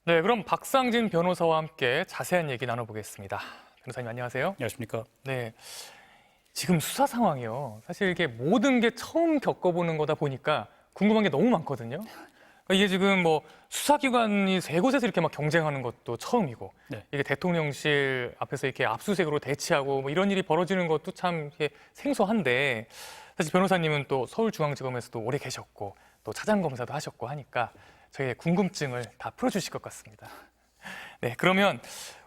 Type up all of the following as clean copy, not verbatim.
네, 그럼 박상진 변호사와 함께 자세한 얘기 나눠보겠습니다. 변호사님 안녕하세요. 안녕하십니까. 네, 지금 수사 상황이요. 사실 이게 모든 게 처음 겪어보는 거다 보니까 궁금한 게 너무 많거든요. 그러니까 이게 지금 뭐 수사기관이 세 곳에서 이렇게 막 경쟁하는 것도 처음이고, 네. 이게 대통령실 앞에서 이렇게 압수수색으로 대치하고 뭐 이런 일이 벌어지는 것도 참 이렇게 생소한데, 사실 변호사님은 또 서울중앙지검에서도 오래 계셨고, 또 차장검사도 하셨고 하니까 저희의 궁금증을 다 풀어주실 것 같습니다. 네, 그러면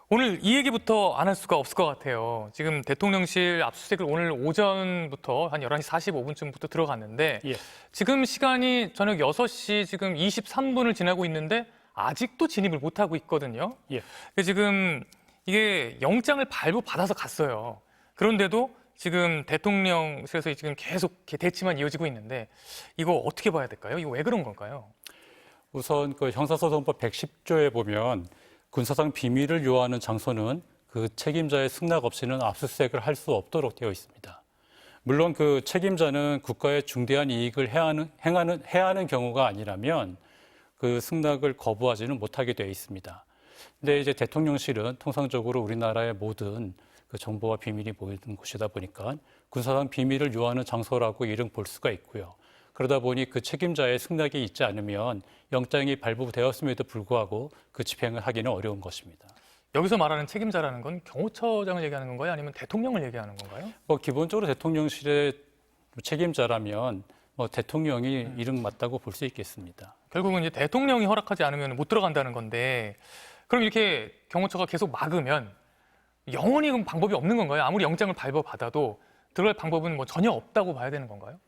오늘 이 얘기부터 안 할 수가 없을 것 같아요. 지금 대통령실 압수수색을 오늘 오전부터 한 11시 45분쯤부터 들어갔는데 예. 지금 시간이 저녁 6시 지금 23분을 지나고 있는데 아직도 진입을 못하고 있거든요. 예. 지금 이게 영장을 발부받아서 갔어요. 그런데도 지금 대통령실에서 지금 계속 이렇게 대치만 이어지고 있는데 이거 어떻게 봐야 될까요? 이거 왜 그런 건가요? 우선 그 형사소송법 110조에 보면 군사상 비밀을 요하는 장소는 그 책임자의 승낙 없이는 압수수색을 할 수 없도록 되어 있습니다. 물론 그 책임자는 국가의 중대한 이익을 해야 하는 경우가 아니라면 그 승낙을 거부하지는 못하게 되어 있습니다. 근데 이제 대통령실은 통상적으로 우리나라의 모든 그 정보와 비밀이 모이는 곳이다 보니까 군사상 비밀을 요하는 장소라고 이름 볼 수가 있고요. 그러다 보니 그 책임자의 승낙이 있지 않으면 영장이 발부되었음에도 불구하고 그 집행을 하기는 어려운 것입니다. 여기서 말하는 책임자라는 건 경호처장을 얘기하는 건가요? 아니면 대통령을 얘기하는 건가요? 뭐 기본적으로 대통령실의 책임자라면 뭐 대통령이 이름 맞다고 볼 수 있겠습니다. 결국은 이제 대통령이 허락하지 않으면 못 들어간다는 건데 그럼 이렇게 경호처가 계속 막으면 영원히 그럼 방법이 없는 건가요? 아무리 영장을 발부받아도 들어갈 방법은 뭐 전혀 없다고 봐야 되는 건가요?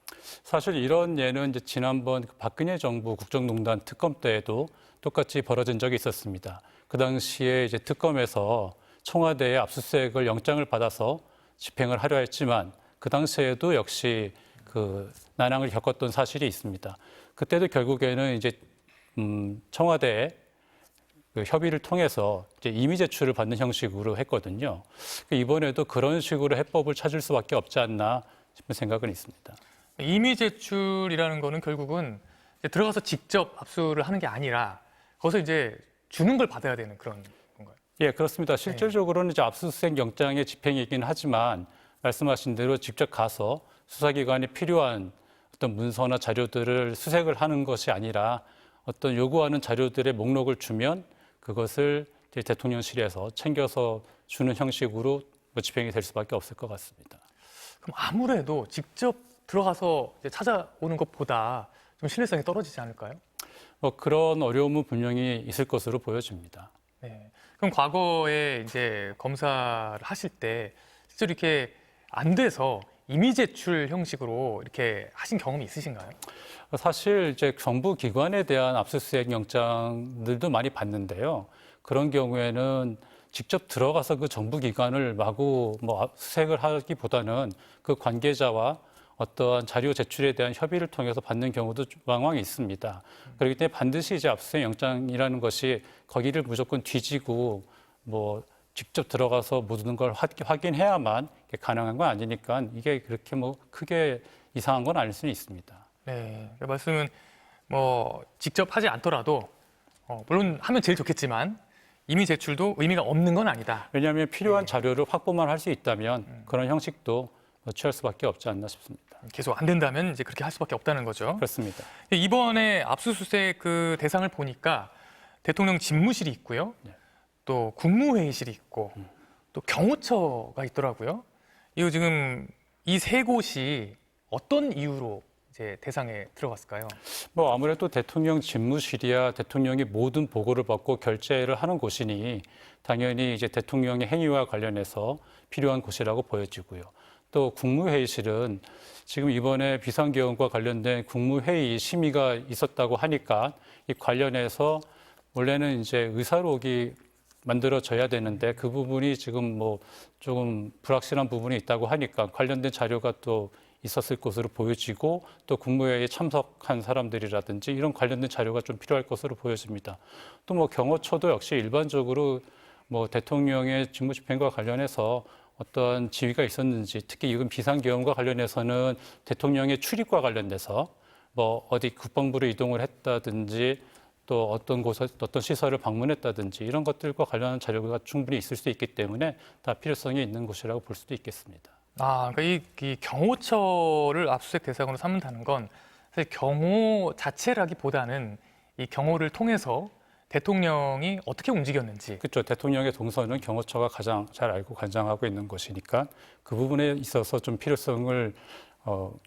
사실 이런 예는 이제 지난번 그 박근혜 정부 국정농단 특검 때에도 똑같이 벌어진 적이 있었습니다. 그 당시에 이제 특검에서 청와대에 압수수색을 영장을 받아서 집행을 하려 했지만 그 당시에도 역시 그 난항을 겪었던 사실이 있습니다. 그때도 결국에는 이제 청와대에 그 협의를 통해서 이제 임의 제출을 받는 형식으로 했거든요. 이번에도 그런 식으로 해법을 찾을 수밖에 없지 않나 싶은 생각은 있습니다. 임의 제출이라는 거는 결국은 이제 들어가서 직접 압수를 하는 게 아니라 거기서 이제 주는 걸 받아야 되는 그런 건가요? 예, 그렇습니다. 실질적으로는 이제 압수수색 영장의 집행이긴 하지만 말씀하신 대로 직접 가서 수사기관이 필요한 어떤 문서나 자료들을 수색을 하는 것이 아니라 어떤 요구하는 자료들의 목록을 주면 그것을 이제 대통령실에서 챙겨서 주는 형식으로 집행이 될 수밖에 없을 것 같습니다. 그럼 아무래도 직접 들어가서 이제 찾아오는 것보다 좀 신뢰성이 떨어지지 않을까요? 뭐 그런 어려움은 분명히 있을 것으로 보여집니다. 네. 그럼 과거에 이제 검사를 하실 때 실제로 이렇게 안 돼서 임의 제출 형식으로 이렇게 하신 경험이 있으신가요? 사실 이제 정부 기관에 대한 압수수색 영장들도 많이 봤는데요. 그런 경우에는 직접 들어가서 그 정부 기관을 마구 뭐 수색을 하기보다는 그 관계자와 어떠한 자료 제출에 대한 협의를 통해서 받는 경우도 왕왕 있습니다. 그렇기 때문에 반드시 이제 압수수색 영장이라는 것이 거기를 무조건 뒤지고 뭐 직접 들어가서 모든 걸 확인해야만 가능한 건 아니니까 이게 그렇게 뭐 크게 이상한 건 아닐 수는 있습니다. 네. 그 말씀은 뭐 직접 하지 않더라도 물론 하면 제일 좋겠지만 임의 제출도 의미가 없는 건 아니다. 왜냐하면 필요한 자료를 확보만 할 수 있다면 그런 형식도 취할 수밖에 없지 않나 싶습니다. 계속 안 된다면 이제 그렇게 할 수밖에 없다는 거죠. 그렇습니다. 이번에 압수수색 그 대상을 보니까 대통령 집무실이 있고요. 네. 또 국무회의실이 있고 또 경호처가 있더라고요. 이거 지금 이 세 곳이 어떤 이유로 이제 대상에 들어갔을까요? 뭐 아무래도 대통령 집무실이야 대통령이 모든 보고를 받고 결재를 하는 곳이니 당연히 이제 대통령의 행위와 관련해서 필요한 곳이라고 보여지고요. 또 국무회의실은 지금 이번에 비상계엄과 관련된 국무회의 심의가 있었다고 하니까 이 관련해서 원래는 이제 의사록이 만들어져야 되는데 그 부분이 지금 뭐 조금 불확실한 부분이 있다고 하니까 관련된 자료가 또 있었을 것으로 보여지고 또 국무회의에 참석한 사람들이라든지 이런 관련된 자료가 좀 필요할 것으로 보여집니다. 또 뭐 경호처도 역시 일반적으로 뭐 대통령의 직무집행과 관련해서 어떠한 지위가 있었는지 특히 이건 비상계엄과 관련해서는 대통령의 출입과 관련돼서 뭐 어디 국방부로 이동을 했다든지 또 어떤 곳에 어떤 시설을 방문했다든지 이런 것들과 관련한 자료가 충분히 있을 수 있기 때문에 다 필요성이 있는 곳이라고 볼 수도 있겠습니다. 아, 그러니까 이 경호처를 압수수색 대상으로 삼는다는 건 사실 경호 자체라기보다는 이 경호를 통해서 대통령이 어떻게 움직였는지. 그렇죠. 대통령의 동선은 경호처가 가장 잘 알고 관장하고 있는 것이니까 그 부분에 있어서 좀 필요성을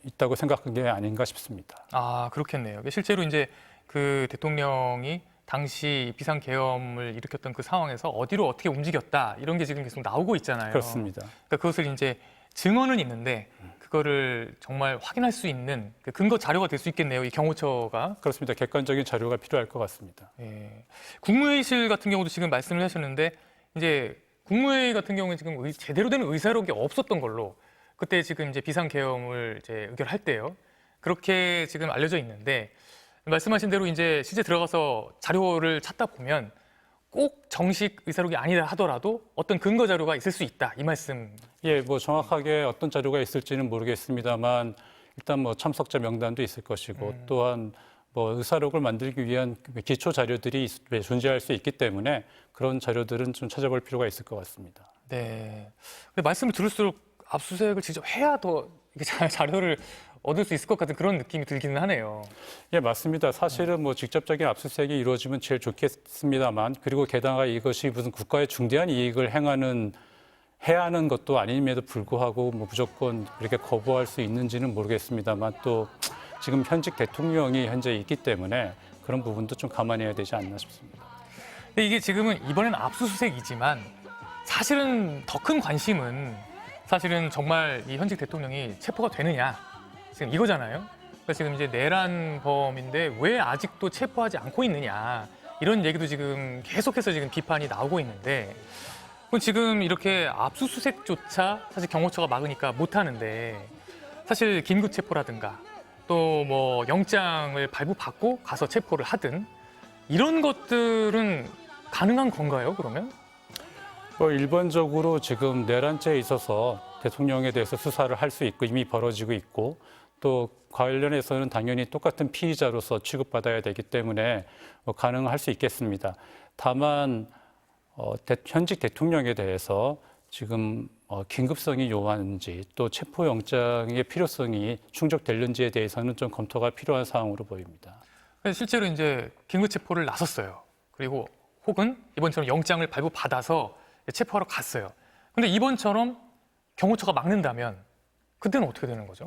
있다고 생각한 게 아닌가 싶습니다. 아, 그렇겠네요. 실제로 이제 그 대통령이 당시 비상계엄을 일으켰던 그 상황에서 어디로 어떻게 움직였다 이런 게 지금 계속 나오고 있잖아요. 그렇습니다. 그러니까 그것을 이제 증언은 있는데 그거를 정말 확인할 수 있는 그 근거 자료가 될 수 있겠네요. 이 경호처가. 그렇습니다. 객관적인 자료가 필요할 것 같습니다. 예. 국무회의실 같은 경우도 지금 말씀을 하셨는데 이제 국무회의 같은 경우는 지금 제대로 된 의사록이 없었던 걸로 그때 지금 이제 비상계엄을 이제 의결할 때요. 그렇게 지금 알려져 있는데 말씀하신 대로 이제 실제 들어가서 자료를 찾다 보면 꼭 정식 의사록이 아니다 하더라도 어떤 근거 자료가 있을 수 있다 이 말씀. 예, 뭐 정확하게 어떤 자료가 있을지는 모르겠습니다만 일단 뭐 참석자 명단도 있을 것이고 또한 뭐 의사록을 만들기 위한 기초 자료들이 존재할 수 있기 때문에 그런 자료들은 좀 찾아볼 필요가 있을 것 같습니다. 네. 근데 말씀을 들을수록 압수수색을 직접 해야 더 이게 자료를 얻을 수 있을 것 같은 그런 느낌이 들기는 하네요. 예, 맞습니다. 사실은 뭐 직접적인 압수수색이 이루어지면 제일 좋겠습니다만 그리고 게다가 이것이 무슨 국가의 중대한 이익을 해야 하는 것도 아님에도 불구하고 뭐 무조건 이렇게 거부할 수 있는지는 모르겠습니다만 또 지금 현직 대통령이 현재 있기 때문에 그런 부분도 좀 감안해야 되지 않나 싶습니다. 근데 이게 지금은 이번엔 압수수색이지만 사실은 더 큰 관심은 사실은 정말 이 현직 대통령이 체포가 되느냐 지금 이거잖아요. 그러니까 지금 이제 내란범인데 왜 아직도 체포하지 않고 있느냐 이런 얘기도 지금 계속해서 지금 비판이 나오고 있는데 그럼 지금 이렇게 압수수색조차 사실 경호처가 막으니까 못 하는데 사실 긴급 체포라든가 또 뭐 영장을 발부받고 가서 체포를 하든 이런 것들은 가능한 건가요, 그러면? 뭐 일반적으로 지금 내란죄에 있어서 대통령에 대해서 수사를 할 수 있고 이미 벌어지고 있고 또 관련해서는 당연히 똑같은 피의자로서 취급받아야 되기 때문에 뭐 가능할 수 있겠습니다. 다만 현직 대통령에 대해서 지금 긴급성이 요하는지 또 체포영장의 필요성이 충족되는지에 대해서는 좀 검토가 필요한 사항으로 보입니다. 실제로 이제 긴급 체포를 나섰어요. 그리고 혹은 이번처럼 영장을 발부받아서 체포하러 갔어요. 근데 이번처럼 경호처가 막는다면 그때는 어떻게 되는 거죠?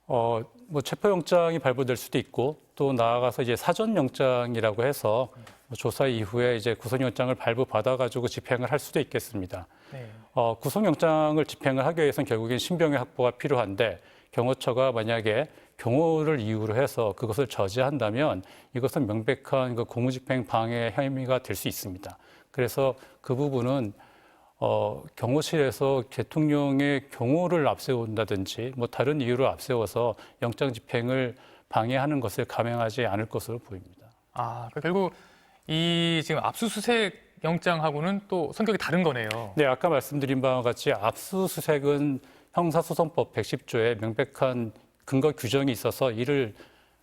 뭐 체포영장이 발부될 수도 있고 또 나아가서 이제 사전영장이라고 해서 뭐 조사 이후에 이제 구속영장을 발부받아가지고 집행을 할 수도 있겠습니다. 네. 구속영장을 집행을 하기 위해서는 결국엔 신병의 확보가 필요한데 경호처가 만약에 경호를 이유로 해서 그것을 저지한다면 이것은 명백한 그 공무집행 방해 혐의가 될 수 있습니다. 그래서 그 부분은 경호실에서 대통령의 경호를 앞세운다든지 뭐 다른 이유로 앞세워서 영장 집행을 방해하는 것을 감행하지 않을 것으로 보입니다. 아, 그러니까 결국 이 지금 압수수색 영장하고는 또 성격이 다른 거네요. 네, 아까 말씀드린 바와 같이 압수수색은 형사소송법 110조에 명백한 근거 규정이 있어서 이를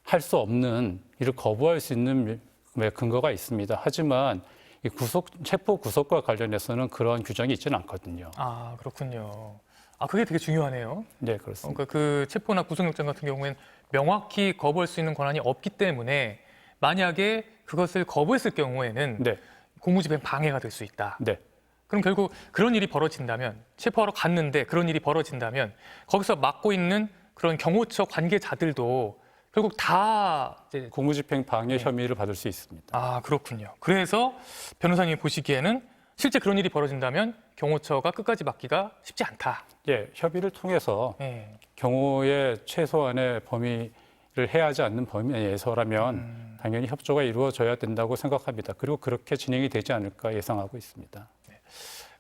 할 수 없는, 이를 거부할 수 있는 근거가 있습니다. 하지만 이 체포 구속과 관련해서는 그런 규정이 있지는 않거든요. 아, 그렇군요. 아, 그게 되게 중요하네요. 네, 그렇습니다. 그러니까 그 체포나 구속영장 같은 경우에는 명확히 거부할 수 있는 권한이 없기 때문에 만약에 그것을 거부했을 경우에는 네, 공무집행 방해가 될 수 있다. 네. 그럼 결국 그런 일이 벌어진다면 체포하러 갔는데 그런 일이 벌어진다면 거기서 맡고 있는 그런 경호처 관계자들도 결국 다 이제 공무집행 방해 혐의를 받을 수 있습니다. 아, 그렇군요. 그래서 변호사님이 보시기에는 실제 그런 일이 벌어진다면 경호처가 끝까지 맡기가 쉽지 않다. 예, 협의를 통해서 예. 경호의 최소한의 범위를 해하지 않는 범위에서라면 당연히 협조가 이루어져야 된다고 생각합니다. 그리고 그렇게 진행이 되지 않을까 예상하고 있습니다.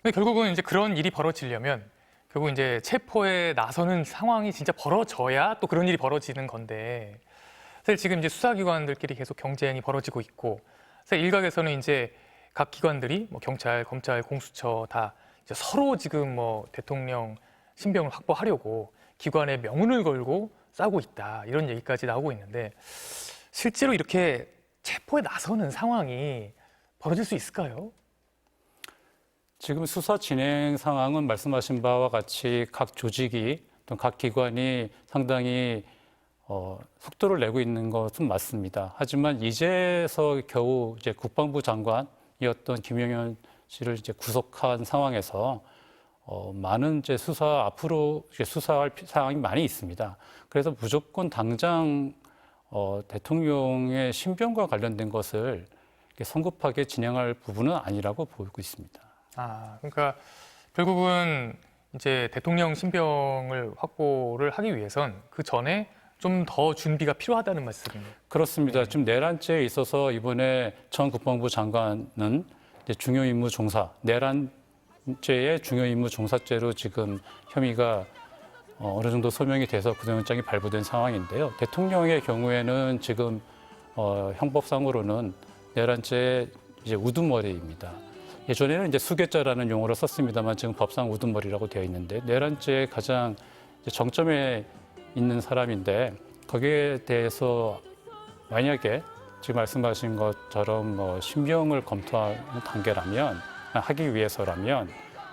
근데 결국은 이제 그런 일이 벌어지려면 결국 이제 체포에 나서는 상황이 진짜 벌어져야 또 그런 일이 벌어지는 건데 사실 지금 이제 수사기관들끼리 계속 경쟁이 벌어지고 있고 사실 일각에서는 이제 각 기관들이 뭐 경찰, 검찰, 공수처 다 이제 서로 지금 뭐 대통령 신병을 확보하려고 기관의 명운을 걸고 싸우고 있다 이런 얘기까지 나오고 있는데 실제로 이렇게 체포에 나서는 상황이 벌어질 수 있을까요? 지금 수사 진행 상황은 말씀하신 바와 같이 각 조직이 또 각 기관이 상당히 속도를 내고 있는 것은 맞습니다. 하지만 이제서 겨우 이제 국방부 장관이었던 김용현 씨를 이제 구속한 상황에서 많은 이제 앞으로 이제 수사할 사항이 많이 있습니다. 그래서 무조건 당장 대통령의 신병과 관련된 것을 이렇게 성급하게 진행할 부분은 아니라고 보고 있습니다. 그러니까 결국은 이제 대통령 신병을 확보를 하기 위해선 그 전에 좀 더 준비가 필요하다는 말씀입니다. 그렇습니다. 네. 지금 내란죄에 있어서 이번에 전 국방부 장관은 이제 중요임무 종사, 내란죄의 중요임무 종사죄로 지금 혐의가 어느 정도 소명이 돼서 구속영장이 발부된 상황인데요. 대통령의 경우에는 지금 형법상으로는 내란죄의 이제 우두머리입니다. 예전에는 이제 수괴죄라는 용어를 썼습니다만 지금 법상 우두머리라고 되어 있는데 내란죄의 가장 이제 정점에 있는 사람인데 거기에 대해서 만약에 지금 말씀하신 것처럼 신병을 검토하는 단계라면 하기 위해서라면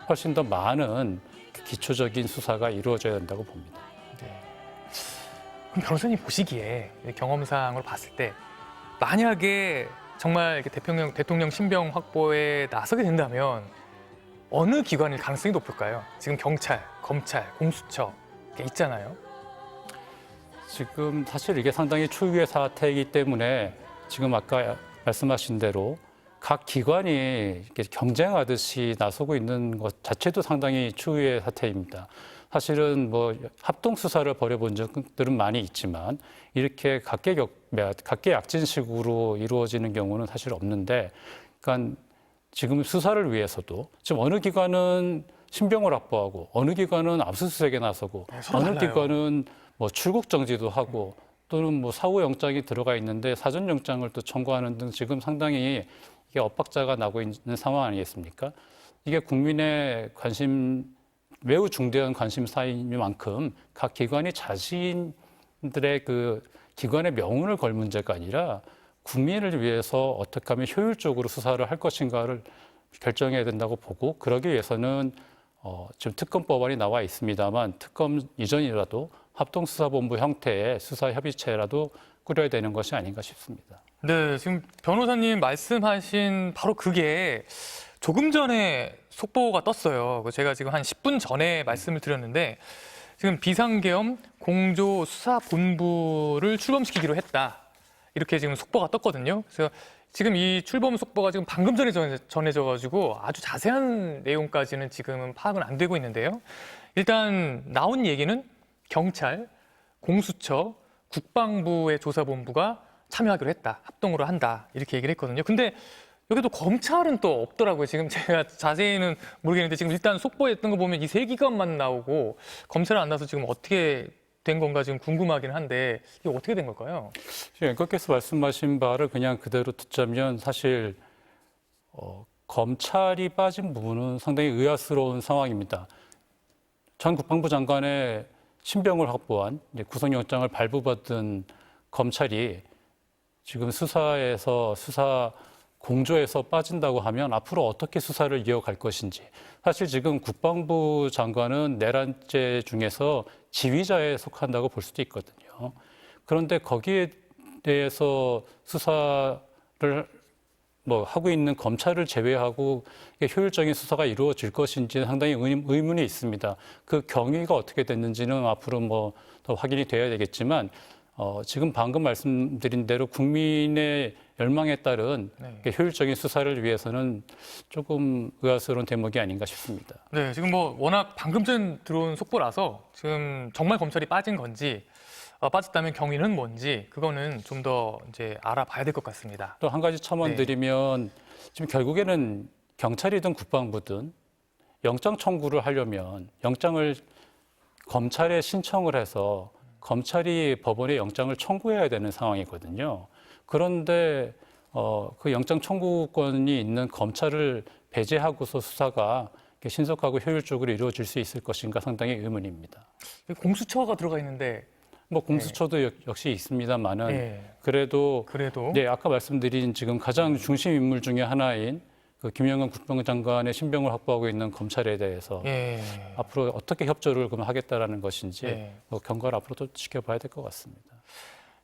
훨씬 더 많은 기초적인 수사가 이루어져야 된다고 봅니다. 네. 그럼 변호사님 보시기에 경험상으로 봤을 때 만약에 정말 이렇게 대통령 신병 확보에 나서게 된다면 어느 기관일 가능성이 높을까요? 지금 경찰, 검찰, 공수처 이렇게 있잖아요. 지금 사실 이게 상당히 초유의 사태이기 때문에 지금 아까 말씀하신 대로 각 기관이 이렇게 경쟁하듯이 나서고 있는 것 자체도 상당히 초유의 사태입니다. 사실은 합동 수사를 벌여본 적들은 많이 있지만 이렇게 각계약진식으로 이루어지는 경우는 사실 없는데, 그러니까 지금 수사를 위해서도 지금 어느 기관은 신병을 확보하고 어느 기관은 압수수색에 나서고 어느 기관은 출국 정지도 하고 또는 사후 영장이 들어가 있는데 사전 영장을 또 청구하는 등 지금 상당히 이게 엇박자가 나고 있는 상황 아니겠습니까? 이게 국민의 매우 중대한 관심사인 만큼 각 기관이 자신들의 그 기관의 명운을 걸 문제가 아니라 국민을 위해서 어떻게 하면 효율적으로 수사를 할 것인가를 결정해야 된다고 보고, 그러기 위해서는 지금 특검법안이 나와 있습니다만 특검 이전이라도 합동수사본부 형태의 수사협의체라도 꾸려야 되는 것이 아닌가 싶습니다. 네, 지금 변호사님 말씀하신 바로 그게 조금 전에 속보가 떴어요. 제가 지금 한 10분 전에 말씀을 드렸는데 지금 비상계엄 공조수사본부를 출범시키기로 했다. 이렇게 지금 속보가 떴거든요. 그래서 지금 이 출범 속보가 지금 방금 전에 전해져가지고 아주 자세한 내용까지는 지금은 파악은 안 되고 있는데요. 일단 나온 얘기는 경찰, 공수처, 국방부의 조사본부가 참여하기로 했다. 합동으로 한다. 이렇게 얘기를 했거든요. 근데 여기도 검찰은 또 없더라고요. 지금 제가 자세히는 모르겠는데 지금 일단 속보에 했던 거 보면 이 세 기관만 나오고 검찰은 안 나와서 지금 어떻게 된 건가 지금 궁금하긴 한데 이게 어떻게 된 걸까요? 앵커께서 말씀하신 바를 그냥 그대로 듣자면 사실 검찰이 빠진 부분은 상당히 의아스러운 상황입니다. 전 국방부 장관의 신병을 확보한 구속영장을 발부받은 검찰이 지금 수사 공조에서 빠진다고 하면 앞으로 어떻게 수사를 이어갈 것인지. 사실 지금 국방부 장관은 내란죄 중에서 지휘자에 속한다고 볼 수도 있거든요. 그런데 거기에 대해서 수사를 하고 있는 검찰을 제외하고 효율적인 수사가 이루어질 것인지 상당히 의문이 있습니다. 그 경위가 어떻게 됐는지는 앞으로 더 확인이 돼야 되겠지만 지금 방금 말씀드린 대로 국민의 열망에 따른 효율적인 수사를 위해서는 조금 의아스러운 대목이 아닌가 싶습니다. 네, 지금 워낙 방금 전 들어온 속보라서 지금 정말 검찰이 빠진 건지 빠졌다면 경위는 뭔지 그거는 좀 더 이제 알아봐야 될 것 같습니다. 또 한 가지 첨언드리면 지금 결국에는 경찰이든 국방부든 영장 청구를 하려면 영장을 검찰에 신청을 해서 검찰이 법원에 영장을 청구해야 되는 상황이거든요. 그런데 그 영장 청구권이 있는 검찰을 배제하고서 수사가 신속하고 효율적으로 이루어질 수 있을 것인가 상당히 의문입니다. 공수처가 들어가 있는데 뭐 공수처도 역시 있습니다만은 예. 그래도 그래도 네, 아까 말씀드린 지금 가장 중심 인물 중에 하나인 그 김영건 국방장관의 신병을 확보하고 있는 검찰에 대해서 예. 앞으로 어떻게 협조를 그럼 하겠다라는 것인지 예. 뭐 경과를 앞으로도 지켜봐야 될 것 같습니다.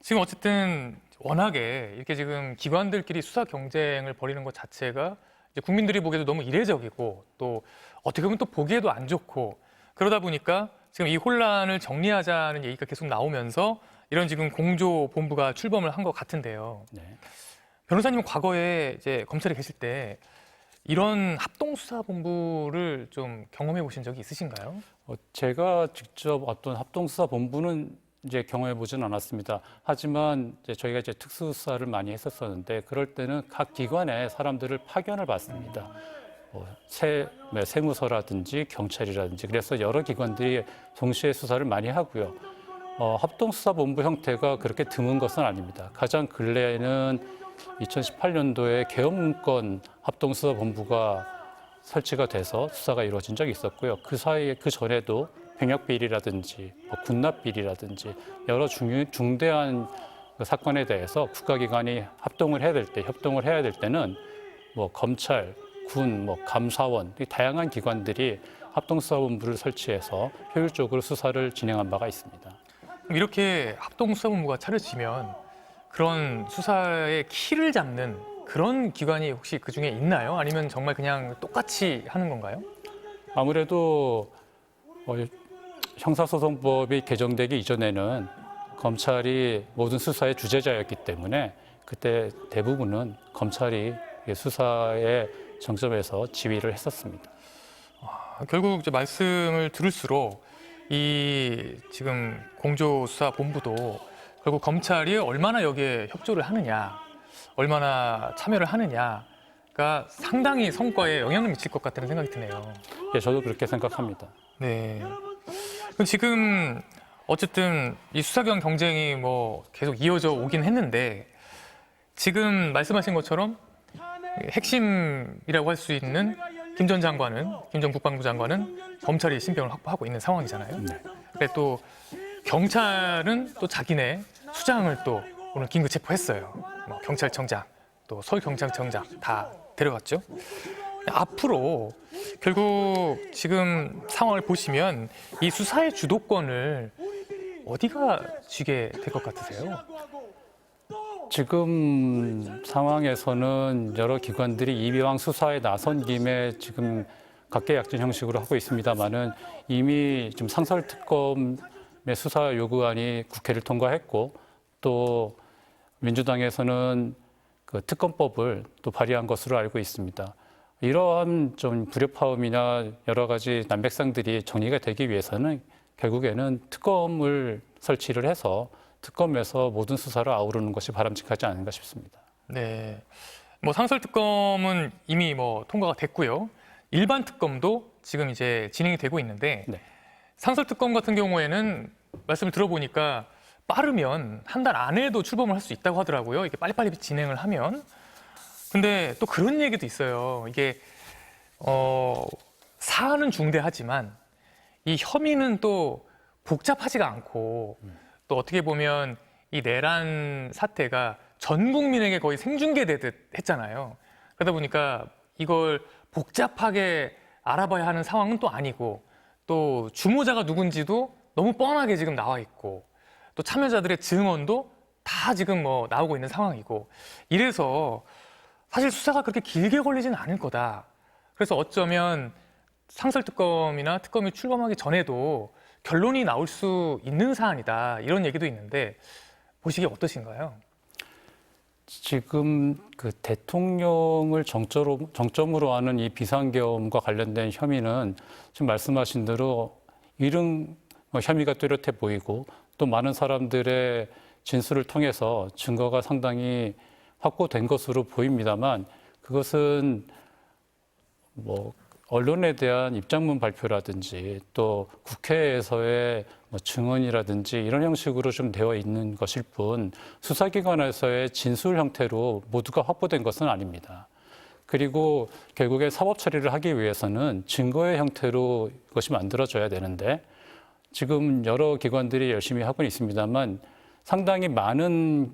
지금 어쨌든 워낙에 이렇게 지금 기관들끼리 수사 경쟁을 벌이는 것 자체가 이제 국민들이 보기에도 너무 이례적이고 또 어떻게 보면 또 보기에도 안 좋고 그러다 보니까 지금 이 혼란을 정리하자는 얘기가 계속 나오면서 이런 지금 공조본부가 출범을 한 것 같은데요. 네. 변호사님은 과거에 이제 검찰에 계실 때 이런 합동수사본부를 좀 경험해 보신 적이 있으신가요? 제가 직접 어떤 합동수사본부는 이제 경험해 보지는 않았습니다. 하지만 이제 저희가 이제 특수수사를 많이 했었었는데 그럴 때는 각 기관에 사람들을 파견을 받습니다. 세무서라든지 경찰이라든지 그래서 여러 기관들이 동시에 수사를 많이 하고요. 합동수사본부 형태가 그렇게 드문 것은 아닙니다. 가장 근래에는 2018년도에 계엄문건 합동수사본부가 설치가 돼서 수사가 이루어진 적이 있었고요. 그 사이에 그 전에도 병역비리라든지 군납비리라든지 여러 중대한 그 사건에 대해서 국가기관이 협동을 해야 될 때는 뭐 검찰, 군, 감사원 이 다양한 기관들이 합동수사본부를 설치해서 효율적으로 수사를 진행한 바가 있습니다. 그럼 이렇게 합동수사본부가 차려지면 그런 수사의 키를 잡는 그런 기관이 혹시 그 중에 있나요? 아니면 정말 그냥 똑같이 하는 건가요? 아무래도 형사소송법이 개정되기 이전에는 검찰이 모든 수사의 주재자였기 때문에 그때 대부분은 검찰이 수사의 정점에서 지휘를 했었습니다. 결국 이제 말씀을 들을수록 이 지금 공조수사본부도 결국 검찰이 얼마나 여기에 협조를 하느냐, 얼마나 참여를 하느냐가 상당히 성과에 영향을 미칠 것 같다는 생각이 드네요. 예, 저도 그렇게 생각합니다. 네. 그럼 지금 어쨌든 이 수사기관 경쟁이 뭐 계속 이어져 오긴 했는데 지금 말씀하신 것처럼 핵심이라고 할 수 있는 김 전 장관은, 김 전 국방부 장관은 검찰이 신병을 확보하고 있는 상황이잖아요. 네. 근데 또 경찰은 또 자기네 수장을 또 오늘 긴급 체포했어요. 뭐 경찰청장, 또 서울경찰청장 다 데려갔죠. 앞으로 결국 지금 상황을 보시면 이 수사의 주도권을 어디가 쥐게 될 것 같으세요? 지금 상황에서는 여러 기관들이 이왕 수사에 나선 김에 지금 각계약진 형식으로 하고 있습니다만은 이미 지금 상설특검의 수사 요구안이 국회를 통과했고 또 민주당에서는 그 특검법을 또 발의한 것으로 알고 있습니다. 이러한 좀 불협화음이나 여러 가지 난백상들이 정리가 되기 위해서는 결국에는 특검을 설치를 해서 특검에서 모든 수사를 아우르는 것이 바람직하지 않은가 싶습니다. 네, 뭐 상설특검은 이미 뭐 통과가 됐고요. 일반 특검도 지금 이제 진행이 되고 있는데 네. 상설특검 같은 경우에는 말씀을 들어보니까 빠르면 한 달 안에도 출범을 할 수 있다고 하더라고요. 이게 빨리빨리 진행을 하면. 근데 또 그런 얘기도 있어요. 이게 사안은 중대하지만 이 혐의는 또 복잡하지가 않고 또 어떻게 보면 이 내란 사태가 전 국민에게 거의 생중계되듯 했잖아요. 그러다 보니까 이걸 복잡하게 알아봐야 하는 상황은 또 아니고 또 주모자가 누군지도 너무 뻔하게 지금 나와 있고 또 참여자들의 증언도 다 지금 뭐 나오고 있는 상황이고 이래서 사실 수사가 그렇게 길게 걸리지는 않을 거다. 그래서 어쩌면 상설특검이나 특검이 출범하기 전에도 결론이 나올 수 있는 사안이다. 이런 얘기도 있는데 보시기에 어떠신가요? 지금 그 대통령을 정점으로 하는 이 비상계엄과 관련된 혐의는 지금 말씀하신 대로 이른 혐의가 뚜렷해 보이고 또 많은 사람들의 진술을 통해서 증거가 상당히 확보된 것으로 보입니다만 그것은 뭐 언론에 대한 입장문 발표라든지 또 국회에서의 증언이라든지 이런 형식으로 좀 되어 있는 것일 뿐 수사기관에서의 진술 형태로 모두가 확보된 것은 아닙니다. 그리고 결국에 사법 처리를 하기 위해서는 증거의 형태로 이것이 만들어져야 되는데 지금 여러 기관들이 열심히 하고 있습니다만 상당히 많은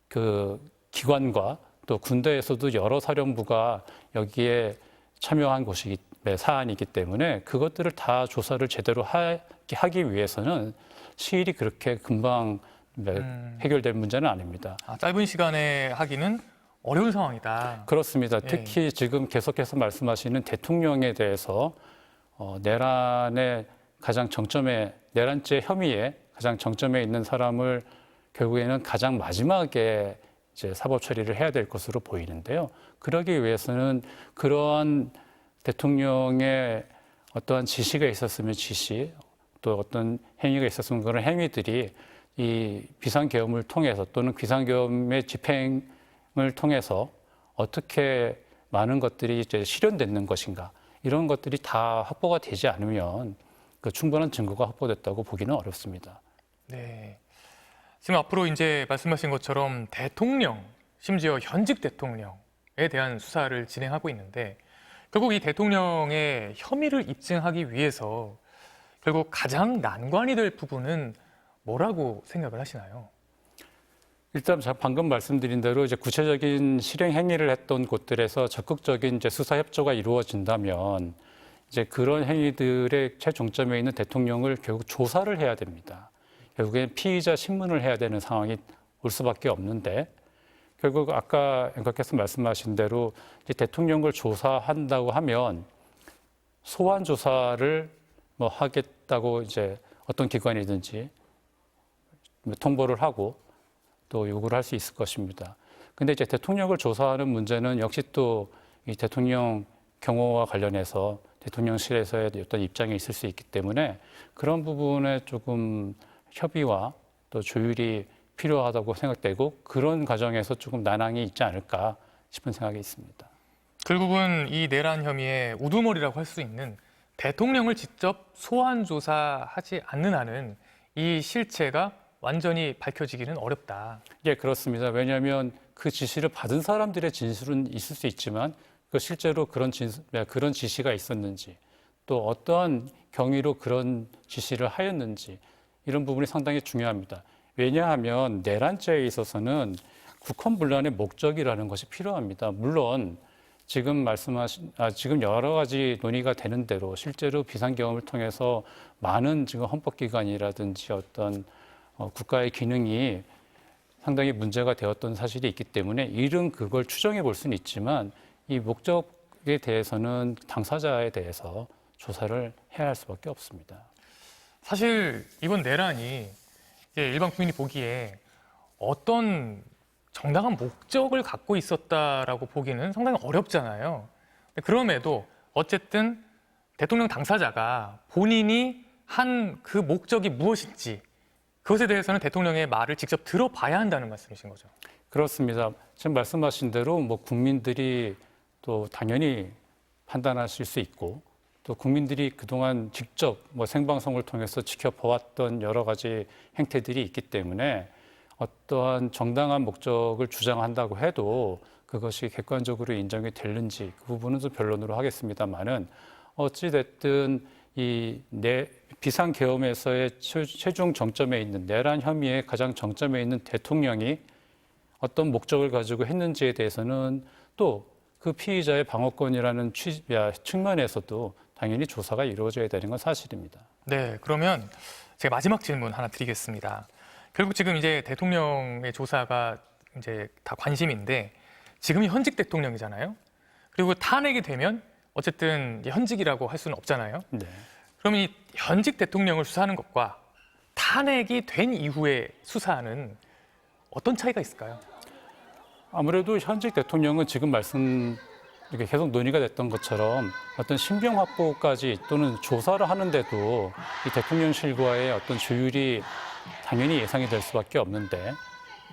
그 기관과 또 군대에서도 여러 사령부가 여기에 참여한 곳이 사안이기 때문에 그것들을 다 조사를 제대로 하기 위해서는 시일이 그렇게 금방 해결될 문제는 아닙니다. 짧은 시간에 하기는 어려운 상황이다. 그렇습니다. 특히 지금 계속해서 말씀하시는 대통령에 대해서 내란의 가장 정점에, 내란죄 혐의에 가장 정점에 있는 사람을 결국에는 가장 마지막에 이제 사법 처리를 해야 될 것으로 보이는데요. 그러기 위해서는 그러한 대통령의 어떠한 지시가 있었으면 지시, 또 어떤 행위가 있었으면 그런 행위들이 이 비상계엄을 통해서 또는 비상계엄의 집행을 통해서 어떻게 많은 것들이 이제 실현되는 것인가, 이런 것들이 다 확보가 되지 않으면 그 충분한 증거가 확보됐다고 보기는 어렵습니다. 네. 지금 앞으로 이제 말씀하신 것처럼 대통령, 심지어 현직 대통령에 대한 수사를 진행하고 있는데 결국 이 대통령의 혐의를 입증하기 위해서 결국 가장 난관이 될 부분은 뭐라고 생각을 하시나요? 일단 방금 말씀드린 대로 이제 구체적인 실행 행위를 했던 곳들에서 적극적인 이제 수사 협조가 이루어진다면 이제 그런 행위들의 최종점에 있는 대통령을 결국 조사를 해야 됩니다. 결국엔 피의자 신문을 해야 되는 상황이 올 수밖에 없는데 결국 아까 앵커께서 말씀하신 대로 이제 대통령을 조사한다고 하면 소환 조사를 뭐 하겠다고 이제 어떤 기관이든지 통보를 하고 또 요구를 할 수 있을 것입니다. 근데 이제 대통령을 조사하는 문제는 역시 또 이 대통령 경호와 관련해서 대통령실에서의 어떤 입장이 있을 수 있기 때문에 그런 부분에 조금 협의와 또 조율이 필요하다고 생각되고 그런 과정에서 조금 난항이 있지 않을까 싶은 생각이 있습니다. 결국은 이 내란 혐의의 우두머리라고 할 수 있는 대통령을 직접 소환 조사하지 않는 한은 이 실체가 완전히 밝혀지기는 어렵다. 예, 그렇습니다. 왜냐하면 그 지시를 받은 사람들의 진술은 있을 수 있지만 그 실제로 그런 지시가 있었는지 또 어떠한 경위로 그런 지시를 하였는지 이런 부분이 상당히 중요합니다. 왜냐하면 내란죄에 있어서는 국헌분란의 목적이라는 것이 필요합니다. 물론 지금 지금 여러 가지 논의가 되는 대로 실제로 비상계엄을 통해서 많은 지금 헌법기관이라든지 어떤 국가의 기능이 상당히 문제가 되었던 사실이 있기 때문에 이른 그걸 추정해 볼 수는 있지만 이 목적에 대해서는 당사자에 대해서 조사를 해야 할 수밖에 없습니다. 사실 이번 내란이 이제 일반 국민이 보기에 어떤 정당한 목적을 갖고 있었다라고 보기는 상당히 어렵잖아요. 그럼에도 어쨌든 대통령 당사자가 본인이 한 그 목적이 무엇인지 그것에 대해서는 대통령의 말을 직접 들어봐야 한다는 말씀이신 거죠. 그렇습니다. 지금 말씀하신 대로 뭐 국민들이 또 당연히 판단하실 수 있고 또 국민들이 그동안 직접 뭐 생방송을 통해서 지켜보았던 여러 가지 행태들이 있기 때문에 어떠한 정당한 목적을 주장한다고 해도 그것이 객관적으로 인정이 되는지 그 부분은 좀 변론으로 하겠습니다만은 어찌됐든 이 비상계엄에서의 최종 정점에 있는 내란 혐의의 가장 정점에 있는 대통령이 어떤 목적을 가지고 했는지에 대해서는 또 그 피의자의 방어권이라는 측면에서도 당연히 조사가 이루어져야 되는 건 사실입니다. 네, 그러면 제가 마지막 질문 하나 드리겠습니다. 결국 지금 이제 대통령의 조사가 이제 다 관심인데 지금이 현직 대통령이잖아요. 그리고 탄핵이 되면 어쨌든 현직이라고 할 수는 없잖아요. 네. 그럼 이 현직 대통령을 수사하는 것과 탄핵이 된 이후에 수사하는 어떤 차이가 있을까요? 아무래도 현직 대통령은 지금 이렇게 계속 논의가 됐던 것처럼 어떤 신병 확보까지 또는 조사를 하는데도 이 대통령실과의 어떤 조율이 당연히 예상이 될 수밖에 없는데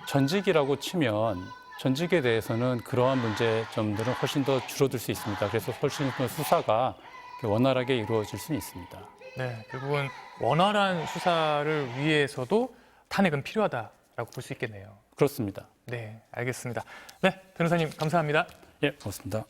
전직이라고 치면 전직에 대해서는 그러한 문제점들은 훨씬 더 줄어들 수 있습니다. 그래서 훨씬 더 수사가 원활하게 이루어질 수는 있습니다. 네, 결국은 원활한 수사를 위해서도 탄핵은 필요하다라고 볼 수 있겠네요. 그렇습니다. 네, 알겠습니다. 네, 변호사님 감사합니다. 예, 고맙습니다.